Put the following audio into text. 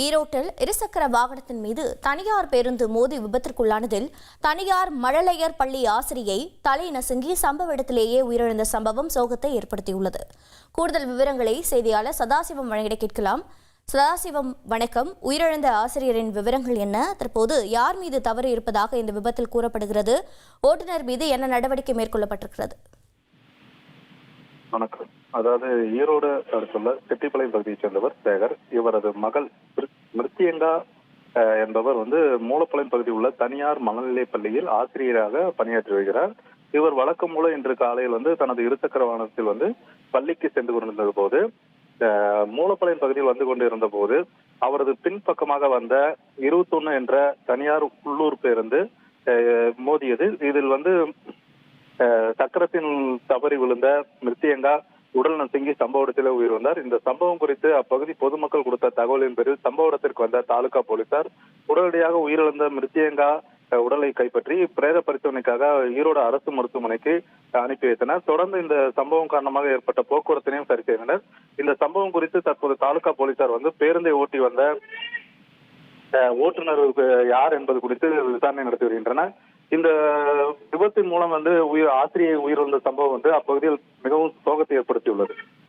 ஈரோட்டில் இருசக்கர வாகனத்தின் மீது தனியார் பேருந்து மோதி விபத்திற்குள்ளானதில் தனியார் மழலையர் பள்ளி ஆசிரியை தலை நசுங்கி சம்பவ இடத்திலேயே உயிரிழந்த சம்பவம் சோகத்தை ஏற்படுத்தியுள்ளது. கூடுதல் விவரங்களை செய்தியாளர் சதாசிவம் வழங்கிட கேட்கலாம். சதாசிவம், வணக்கம். உயிரிழந்த ஆசிரியரின் விவரங்கள் என்ன? தற்போது யார் மீது தவறு இருப்பதாக இந்த விபத்தில் கூறப்படுகிறது? ஓட்டுநர் மீது என்ன நடவடிக்கை மேற்கொள்ளப்பட்டிருக்கிறது? வணக்கம். அதாவது ஈரோடு அடுத்துள்ள செட்டிப்பாளையம் பகுதியைச் சேர்ந்தவர் சேகர். இவரது மகள் மிருத்தியங்கா என்பவர் மூலப்பாளையம் பகுதியில் உள்ள தனியார் மனநிலைப் பள்ளியில் ஆசிரியராக பணியாற்றி வருகிறார். இவர் வழக்கம் போல இன்று காலையில் தனது இருசக்கர வாகனத்தில் பள்ளிக்கு சென்று கொண்டிருந்த போது மூலப்பாளையம் பகுதியில் வந்து கொண்டிருந்த போது அவரது பின்பக்கமாக வந்த 21 என்ற தனியார் உள்ளூர் பேருந்து மோதியது. இதில் சக்கரத்தில் தவறி விழுந்த மிருத்தியங்கா உடல் நசுங்கி சம்பவ இடத்திலே உயிரிழந்தார். இந்த சம்பவம் குறித்து அப்பகுதி பொதுமக்கள் கொடுத்த தகவலின் பேரில் சம்பவ இடத்திற்கு வந்த தாலுகா போலீசார் உடனடியாக உயிரிழந்த மிருத்தியங்கா உடலை கைப்பற்றி பிரேத பரிசோதனைக்காக ஈரோடு அரசு மருத்துவமனைக்கு அனுப்பி வைத்தனர். தொடர்ந்து இந்த சம்பவம் காரணமாக ஏற்பட்ட போக்குவரத்தினையும் சரி செய்தனர். இந்த சம்பவம் குறித்து தற்போது தாலுகா போலீசார் பேருந்தை ஓட்டி வந்த ஓட்டுநர் யார் என்பது குறித்து விசாரணை நடத்தி வருகின்றனர். இந்த விபத்தின் மூலம் ஆசிரியை உயிரிழந்த சம்பவம் அப்பகுதியில் மிகவும் சோகத்தை ஏற்படுத்தியுள்ளது.